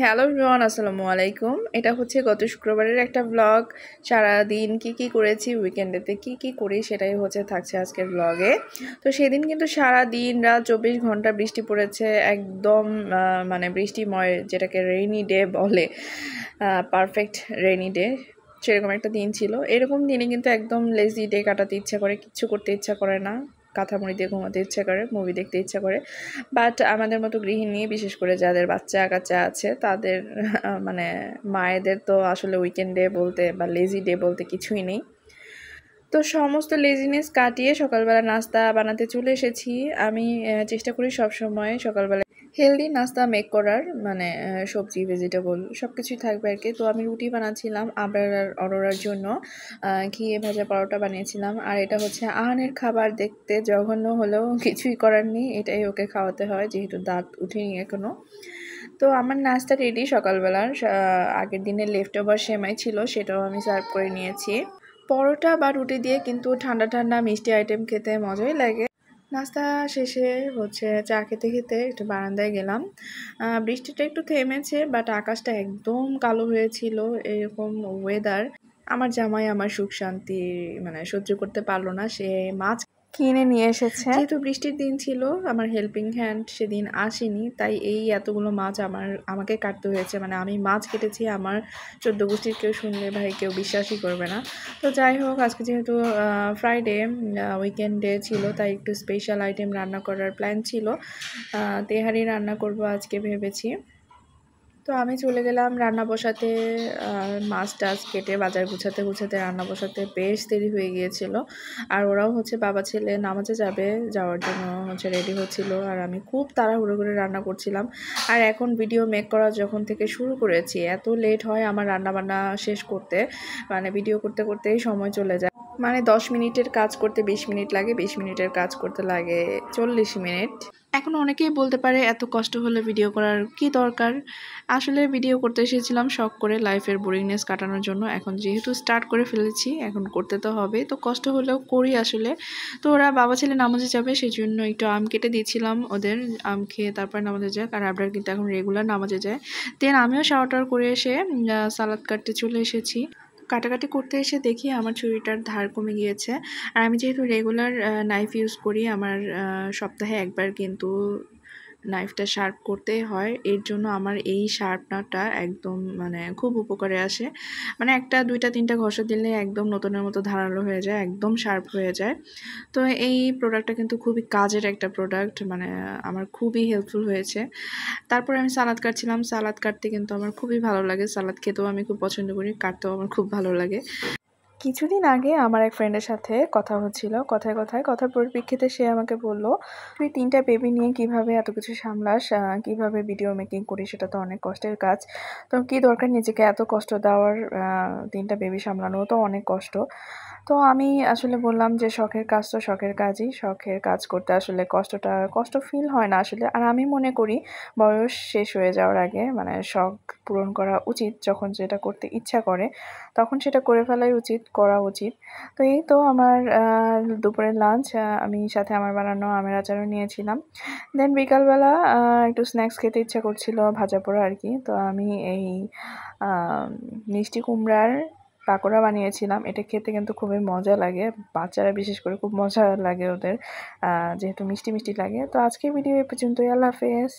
Hello everyone, আসসালামু আলাইকুম। এটা হচ্ছে গত শুক্রবারের একটা ব্লগ। সারাদিন কি করেছি, উইকেন্ডেতে কি করি সেটাই থাকছে আজকের ব্লগে। তো সেদিন কিন্তু সারা দিন রাত 24 ঘন্টা বৃষ্টি পড়েছে, একদম মানে বৃষ্টিময়, যেটাকে রেইনি ডে বলে, পারফেক্ট রেইনি ডে, সেরকম একটা দিন ছিল। এরকম দিনে কিন্তু একদম লেজি ডে কাটাতে ইচ্ছা করে, কিচ্ছু করতে ইচ্ছা করে না, কাঁথা মুড়ি দিয়ে ঘুমাতে ইচ্ছা করে, মুভি দেখতে ইচ্ছা করে। বাট আমাদের মতো গৃহিণী, বিশেষ করে যাদের বাচ্চা কাচ্চা আছে, তাদের মানে মায়েদের তো আসলে উইকেন্ডে বলতে বা লেজি ডে বলতে কিছুই নেই। তো সমস্ত লেজিনেস কাটিয়ে সকালবেলা নাস্তা বানাতে চলে এসেছি। আমি চেষ্টা করি সবসময় সকালবেলা হেলদি নাস্তা মেক করার, মানে সবজি ভেজিটেবল সব কিছুই থাকবে আর কি। তো আমি রুটি বানাচ্ছিলাম আবরার আর অরোরার জন্য, ঘিয়ে ভাজা পরোটা বানিয়েছিলাম। আর এটা হচ্ছে আহানের খাবার, দেখতে জঘন্য হলেও কিছুই করার নেই, এটাই ওকে খাওয়াতে হয় যেহেতু দাঁত উঠেনি এখনও। তো আমার নাস্তা রেডি সকালবেলার। আগের দিনের লেফট ওভার সেমাই ছিল, সেটাও আমি সার্ভ করে নিয়েছি। পরোটা বা রুটি দিয়ে কিন্তু ঠান্ডা ঠান্ডা মিষ্টি আইটেম খেতে মজাই লাগে। নাস্তা শেষে চা খেতে খেতে একটু বারান্দায় গেলাম। বৃষ্টিটা একটু থেমেছে, বাট আকাশটা একদম কালো হয়েছিল। এরকম ওয়েদার আমার জামাই আমার সুখ শান্তি মানে সহ্য করতে পারলো না, সে মাছ কিনে নিয়ে এসেছে। যেহেতু বৃষ্টির দিন ছিল, আমার হেল্পিং হ্যান্ড সেদিন আসেনি, তাই এই এতগুলো মাছ আমাকে কাটতে হয়েছে। মানে আমি মাছ কেটেছি, আমার 14 গোষ্ঠীর কেউ শুনলে ভাই কেউ বিশ্বাসই করবে না। তো যাই হোক, আজকে যেহেতু ফ্রাইডে উইকেন্ডে ছিল, তাই একটু স্পেশাল আইটেম রান্না করার প্ল্যান ছিল। তেহারি রান্না করব আজকে ভেবেছি। তো আমি চলে গেলাম রান্না বসাতে। মাছ টাছ কেটে বাজার গুছাতে রান্না বসাতে বেশ দেরি হয়ে গিয়েছিল। আর ওরাও বাবা ছেলে নামাজে যাওয়ার জন্য রেডি হচ্ছিল, আর আমি খুব তাড়াহুড়ো করে রান্না করছিলাম। আর এখন ভিডিও মেক করা যখন থেকে শুরু করেছি, এত লেট হয় আমার রান্না বান্না শেষ করতে, মানে ভিডিও করতে করতেই সময় চলে যায়। মানে 10 মিনিটের কাজ করতে 20 মিনিট লাগে, 20 মিনিটের কাজ করতে লাগে 40 মিনিট। এখন অনেকেই বলতে পারে এত কষ্ট হলে ভিডিও করার কি দরকার। আসলে ভিডিও করতে এসেছিলাম শখ করে, লাইফের বোরিংনেস কাটানোর জন্য। এখন যেহেতু স্টার্ট করে ফেলেছি, এখন করতে তো হবে, তো কষ্ট হলেও করি আসলে। তো ওরা বাবা ছেলে নামাজে যাবে, সেই জন্য একটু আম কেটে দিয়েছিলাম ওদের। আম খেয়ে তারপর নামাজে যায়, আর আবরার কিন্তু এখন রেগুলার নামাজে যায়। দেন আমিও শাওয়ার করে এসে সালাদ কাটতে চলে এসেছি। কাটাকাটি করতে এসে দেখি আমার ছুরিটার ধার কমে গিয়েছে। আর আমি যেহেতু রেগুলার নাইফ ইউজ করি, আমার সপ্তাহে একবার কিন্তু নাইফটা শার্প করতেই হয়। এর জন্য আমার এই শার্পনারটা একদম মানে খুব উপকারে আসে। মানে একটা দুইটা তিনটা ঘষা দিলে একদম নতুনের মতো ধারালো হয়ে যায়, একদম শার্প হয়ে যায়। তো এই প্রোডাক্টটা কিন্তু খুবই কাজের একটা প্রোডাক্ট, মানে আমার খুবই হেল্পফুল হয়েছে। তারপরে আমি সালাদ কাটছিলাম। সালাদ কাটতে কিন্তু আমার খুবই ভালো লাগে, সালাদ খেতেও আমি খুব পছন্দ করি, কাটতেও আমার খুব ভালো লাগে। কিছুদিন আগে আমার এক ফ্রেন্ডের সাথে কথা হচ্ছিল, কথার পরিপ্রেক্ষিতে সে আমাকে বলল, তুই 3টা বেবি নিয়ে কিভাবে এত কিছু সামলাস, কিভাবে ভিডিও মেকিং করিস, সেটা তো অনেক কষ্টের কাজ। তো কি দরকার নিজেকে এত কষ্ট দেওয়ার, 3টা বেবি সামলানো তো অনেক কষ্ট। তো আমি আসলে বললাম যে শখের কাজ তো শখের কাজই, শখের কাজ করতে আসলে কষ্ট ফিল হয় না আসলে। আর আমি মনে করি বয়স শেষ হয়ে যাওয়ার আগে মানে শখ পূরণ করা উচিত। যখন যেটা করতে ইচ্ছা করে তখন সেটা করে ফেলাই উচিত, করা উচিত। তো এই তো আমার দুপুরের লাঞ্চ, আমি সাথে আমার বানানো আমের আচারও নিয়েছিলাম। দেন বিকালবেলা একটু স্ন্যাক্স খেতে ইচ্ছা করছিল, ভাজা পোড়া আর কি। তো আমি এই মিষ্টি কুমড়ার পাকোড়া বানিয়েছিলাম। এটা খেতে কিন্তু খুবই মজা লাগে, বাচ্চারা বিশেষ করে খুব মজা লাগে ওদের, যেহেতু মিষ্টি মিষ্টি লাগে। তো আজকের ভিডিও এ পর্যন্তই, আল্লাহ হাফেজ।